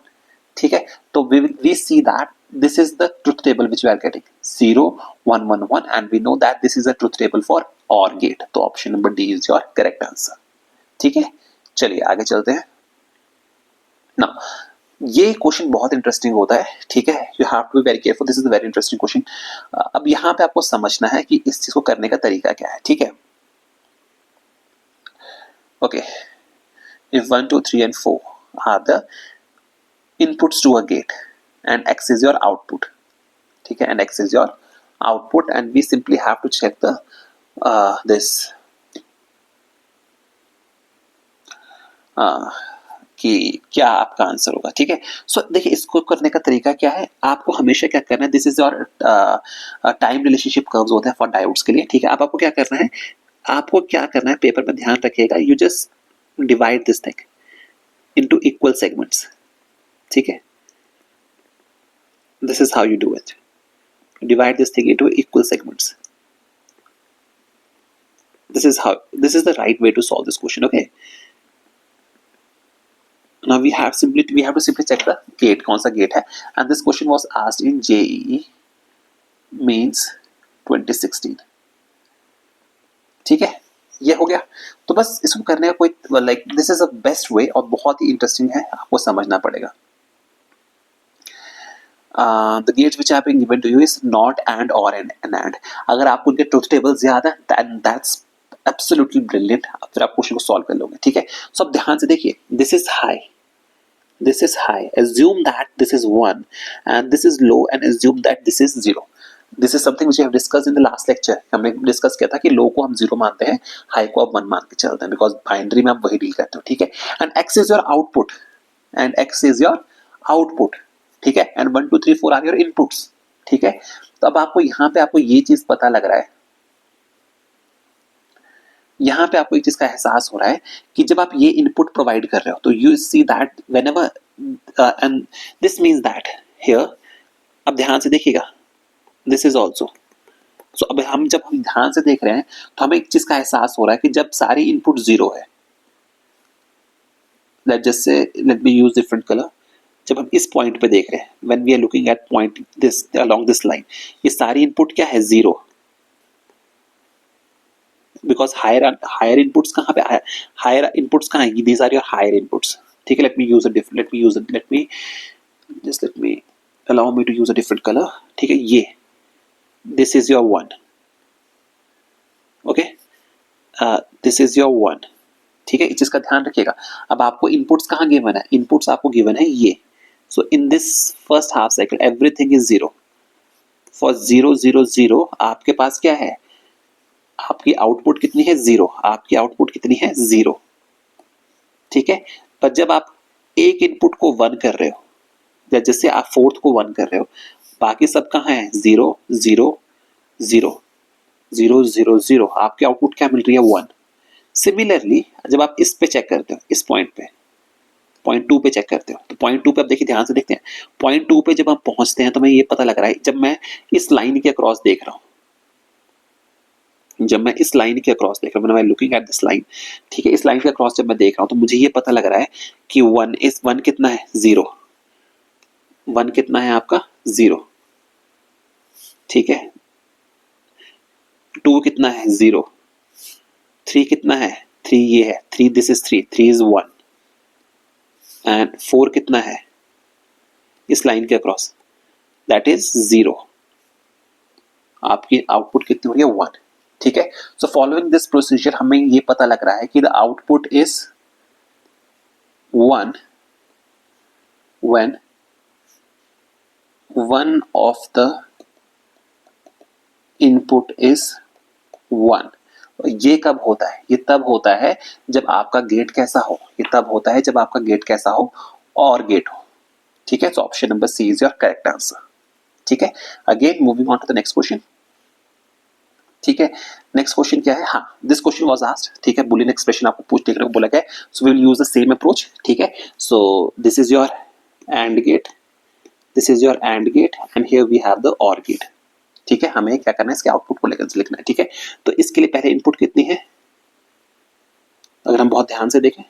ठीक है, तो we see that this is the truth table which we are getting 0 1 1 1, and we know that this is a truth table for OR gate. तो option number D is your correct answer. ठीक है, चलिए आगे चलते हैं. Now ये question बहुत interesting होता है. ठीक है, you have to be very careful, this is a very interesting question. अब यहाँ पे आपको समझना है कि इस चीज को करने का तरीका क्या है. ठीक है, okay, if 1 2 3 and 4 are the inputs to a gate and X is your output. ठीक है, and X is your output, and we simply have to check the this कि क्या आपका आंसर होगा. ठीक है, सो देखिए इसको करने का तरीका क्या है. आपको हमेशा क्या करना है, this is your time relationship curves होते हैं फॉर डायोड्स के लिए. ठीक है, अब आपको क्या करना है, आपको क्या करना है, पेपर में ध्यान रखिएगा, you just divide this thing into equal segments. ठीक है, this is how you do it. Divide this thing into equal segments. This is the right way to solve this question. Okay, now we have to simply check the gate, कौन सा gate है, and this question was asked in JEE Mains 2016. ठीक है, ये हो गया. तो बस इसको करने का कोई like this is a best way और बहुत ही इंटरेस्टिंग है, आपको समझना पड़ेगा. The gates which have been given to you is not and or and and. अगर आपको उनके ट्रुथ टेबल्स याद है, then that's absolutely brilliant. फिर आप क्वेश्चन को सॉल्व कर लोगे. ठीक है, सो अब ध्यान से देखिए, this is high, assume that this is 1 and this is low and assume that this is 0. This is something which we have discussed in the last lecture. हमने डिस्कस किया था कि लो को हम 0 मानते हैं, हाई को आप 1 मान के चलते हैं, बिकॉज बाइनरी में आप वही डील करते हो. ठीक है, and X is your output, ठीक है, एंड 1 2 3 4 आर योर इनपुट्स. ठीक है, तो अब आपको यहाँ पे आपको ये चीज पता लग रहा है, यहाँ पे आपको एक चीज का एहसास हो रहा है कि जब आप ये इनपुट प्रोवाइड कर रहे हो तो you see that whenever and this means that here. अब ध्यान से देखिएगा, दिस इज ऑल्सो. सो अब जब हम ध्यान से देख रहे हैं तो हमें एक चीज का एहसास हो रहा है कि जब सारी इनपुट 0 है, let me use different colour. जब हम इस पॉइंट पे देख रहे हैं, when we are looking at point this along this line, ये सारी इनपुट क्या है? 0. बिकॉज हायर इनपुट्स कहाँ पे, हायर इनपुट्स कहाँ है? These are your higher inputs. ठीक है, let me allow me to use a different color. ठीक है, ये this is your 1. Okay, this is your 1. ठीक है, इस चीज का ध्यान रखिएगा. अब आपको इनपुट्स कहाँ गिवन है? इनपुट्स आपको गिवन है ये. So in this first half cycle everything is 0. For 0 0 0 आपके पास क्या है? आपकी आउटपुट कितनी है? 0. आपकी आउटपुट कितनी है? 0. ठीक है, पर जब आप एक इनपुट को 1 कर रहे हो, जैसे आप फोर्थ को 1 कर रहे हो, बाकी सब कहाँ है? 0 0 0 0 0 0. आपकी आउटपुट क्या मिल रही है? 1. सिमिलरली जब आप इस पे चेक करते हो, इस पॉइंट पे, पॉइंट 2 पे चेक करते हो, तो पॉइंट 2 पे आप देखिए, ध्यान से देखते हैं, पॉइंट 2 पे जब हम पहुंचते हैं तो हमें ये पता लग रहा है, जब मैं इस लाइन के अक्रॉस देख रहा हूं, जब मैं इस लाइन के अक्रॉस देख रहा हूँ, मैं लुकिंग एट दिस लाइन, ठीक है, इस लाइन के अक्रॉस जब मैं देख रहा हूँ तो मुझे ये पता लग रहा है कि 1 कितना है, 0, 1 कितना है आपका, 0, ठीक है, 2 कितना है, 0, 3 कितना है, 3 ये है, 3 दिस इज 3 इज 1, एंड 4 कितना है इस लाइन के अक्रॉस, दैट इज 0। आपकी आउटपुट कितनी हो रही है, 1, ठीक है। सो फॉलोइंग दिस प्रोसीजर हमें ये पता लग रहा है कि the output is 1 when one of the input is 1। ये कब होता है, ये तब होता है जब आपका गेट कैसा हो, ये तब होता है जब आपका गेट कैसा हो, और गेट हो, ठीक है। So option number C is your correct answer, ठीक है। Again moving on to the next question, ठीक है। नेक्स्ट क्वेश्चन क्या है, हाँ, दिस क्वेश्चन वाज आस्क्ड, ठीक है, बुलियन एक्सप्रेशन आपको पूछ देखने को बोला गया है, so we will use the same approach, ठीक है। So this is your and gate, this is your and gate, and here we have the or gate, ठीक है। हमें क्या करना है, इसके आउटपुट को लेकर लिखना है, ठीक है। तो इसके लिए पहले इनपुट कितनी है, अगर हम बहुत ध्यान से देखें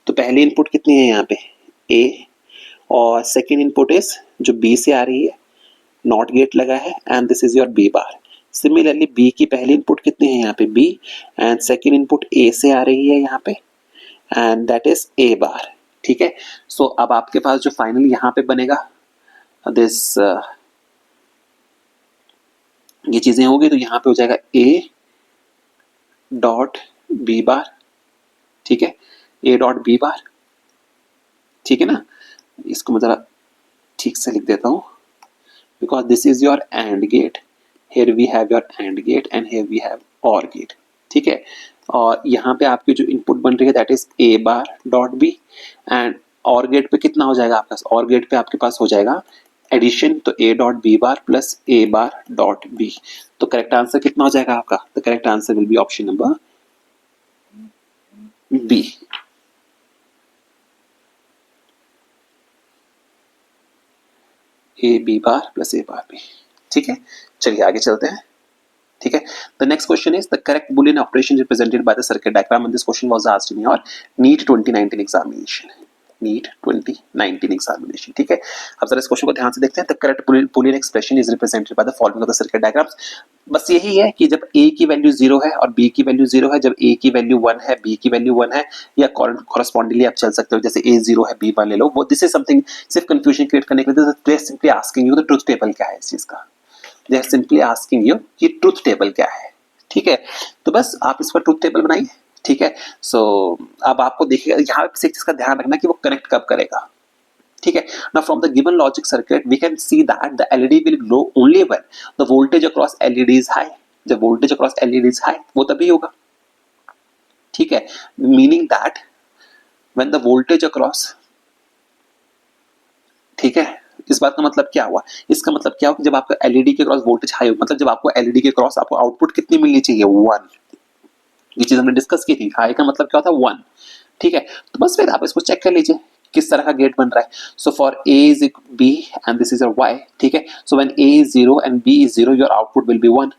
तो पहली इनपुट कितनी है यहाँ पे, ए, और सेकेंड इनपुट इज जो बी से आ रही है, नॉट गेट लगा है, and this is your B bar. Similarly B की पहली इनपुट कितनी है यहाँ पे, B, and second input A से आ रही है यहाँ पे, and that is A bar, ठीक है। सो अब आपके पास जो फाइनल यहाँ पे बनेगा, दिस ये चीजें होगी, तो यहाँ पे हो जाएगा ए डॉट बी बार, ठीक है, ए डॉट बी बार, ठीक है ना। इसको मैं जरा ठीक से लिख देता हूँ, because this is your and gate, here we have your AND gate and here we have OR gate, ठीक है। और यहाँ पे आपकी जो इनपुट बन रही है that is A bar dot B, and OR gate पे कितना हो जाएगा आपका, OR गेट पे आपके पास हो जाएगा एडिशन, तो A dot B bar plus A bar dot B। तो करेक्ट आंसर कितना हो जाएगा आपका, the correct answer will be option number B। A B bar plus A bar B, ठीक है। चलिए आगे चलते हैं, ठीक है। The next question is the correct Boolean operation represented by the circuit diagram, and this question was asked in your NEET 2019 examination, NEET 2019 examination, ठीक है। अब जरा इस क्वेश्चन को ध्यान से देखते हैं। The correct Boolean expression is represented by the following of the circuit diagrams. बस यही है कि जब a की वैल्यू 0 है और b की वैल्यू 0 है, जब a की वैल्यू 1 है, b की वैल्यू 1 है, या कॉरेस्पॉन्डिंगली आप चल सकते हो, जैसे a 0 है b 1 ले लो, वो दिस इज समथिंग सिर्फ कंफ्यूजन क्रिएट करने के लिए, they are simply asking you the truth table क्या है इस चीज का, they are simply asking you कि ट्रुथ टेबल क्या है, ठीक है। तो बस आप इस पर ट्रुथ टेबल बनाइए, ठीक है। सो अब आपको देखिएगा यहाँ पे एक चीज का ध्यान रखना कि वो कनेक्ट कब करेगा, ठीक है। Now from the given logic circuit we can see that the LED will glow only when the voltage across LED is high। जब voltage across LED is high वो तभी होगा, ठीक है। Meaning that when the voltage across, ठीक है, इस बात का मतलब क्या हुआ, इसका मतलब क्या हुआ, जब आपका LED के क्रॉस वोल्टेज हाई हो, मतलब जब आपको LED के क्रॉस आपको आउटपुट कितनी मिलनी चाहिए, 1। ये चीज हमने डिस्कस की थी, हाई का मतलब क्या होता है, 1, ठीक है। तो बस फिर आप इसको चेक कर लीजिए किस तरह का गेट बन रहा है। So for A is B and this is your Y, ठीक है। So when A is 0 and B is 0 your output will be 1,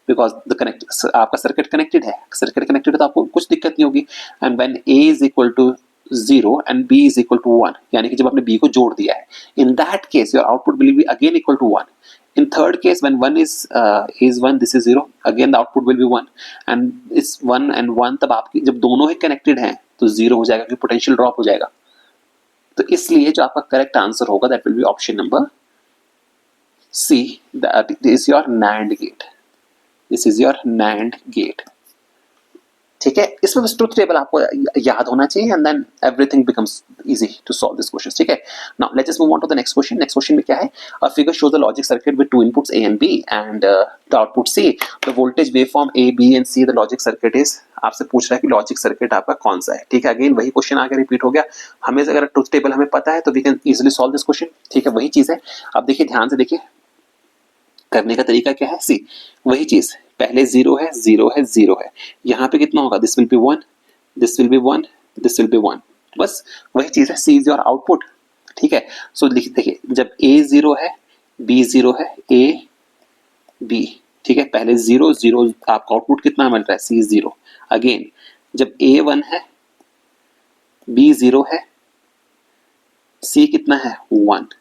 because the connect आपका सर्किट कनेक्टेड है, सर्किट कनेक्टेड है तो आपको कुछ दिक्कत नहीं होगी। And when A is equal to 0 and B is equal to 1, यानी कि जब आपने B को जोड़ दिया है, in that case your output will be again equal to 1। In third case, when 1 is 1, this is 0, again the output will be 1, and इस 1 and 1 तब आपकी जब दोनों ही कनेक्टेड हैं तो 0 हो जाएगा, क्योंकि पोटेंशियल ड्रॉप हो जाएगा। तो इसलिए जो आपका करेक्ट आंसर होगा that will be option number C, that is your NAND gate, this is your NAND gate, ठीक है। इसमें बस ट्रुथ टेबल आपको याद होना चाहिए, and then everything becomes easy to solve this question, ठीक है। Now let's just move on to the next question. Next question में क्या है, a figure shows the logic circuit with two inputs A and B and the output C, the voltage waveform A, B and C, the logic circuit is, आपसे पूछ रहा है कि logic circuit आपका कौन सा है, ठीक है। अगेन वही क्वेश्चन आगे रिपीट हो गया, हमें अगर ट्रुथ टेबल हमें पता है तो we can easily solve this question, ठीक है। वही चीज है, अब देखिए ध्यान से देखिए करने का तरीका क्या है, सी वही चीज, पहले 0 है 0 है 0 है, यहाँ पे कितना होगा, this will be 1, this will be 1, this will be 1, बस वही चीज है, सी इज योर आउटपुट, ठीक है। सो देखिए जब A 0 है, B 0 है, A B ठीक है, पहले 0 0 आपका आउटपुट कितना मिल रहा है, C 0। अगेन जब A 1 है, B 0 है, C कितना है 1,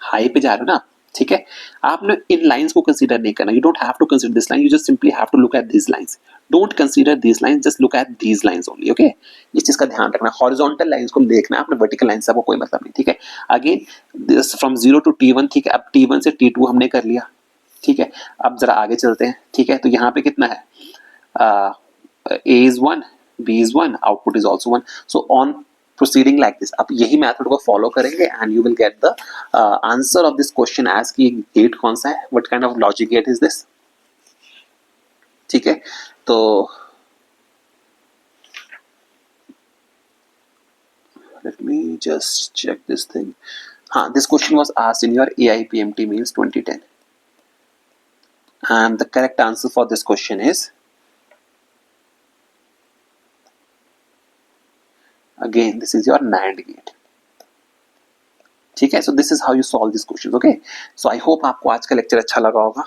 हाई पे जा रहे हो ना आप, ठीक है। आपने इन लाइंस को कंसीडर नहीं करना, you don't have to consider this line, you just simply have to look at this lines, don't consider this lines, just look at these lines only, okay. इस चीज का ध्यान रखना, हॉरिजॉन्टल लाइंस को देखना है आपने, वर्टिकल लाइन से आपको कोई मतलब नहीं, ठीक है। Again this from 0 to T1, ठीक है। अब T1 से T2 हमने कर लिया, ठीक है। अब जरा आगे चलते हैं, ठीक है। तो यहाँ पे कितना है, A is 1, B is 1, output is also 1, so on proceeding like this। आप यही मेथड को फॉलो करेंगे and you will get the answer of this question as कि गेट कौन सा है, what kind of logic gate is this, ठीक है। तो let me just check this thing। हाँ, this question was asked in your AIPMT means 2010 and the correct answer for this question is again this is your NAND gate, ठीक है। So this is how you solve this question, okay. So I hope आपको आज का lecture अच्छा लगा होगा।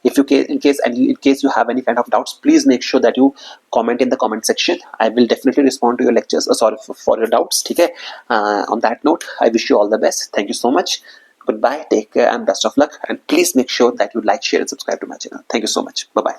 If you in case you have any kind of doubts, please make sure that you comment in the comment section, I will definitely respond to your lectures, sorry for your doubts, ठीक है। On that note I wish you all the best, thank you so much, goodbye, take care and best of luck, and please make sure that you like, share and subscribe to my channel. Thank you so much, bye bye।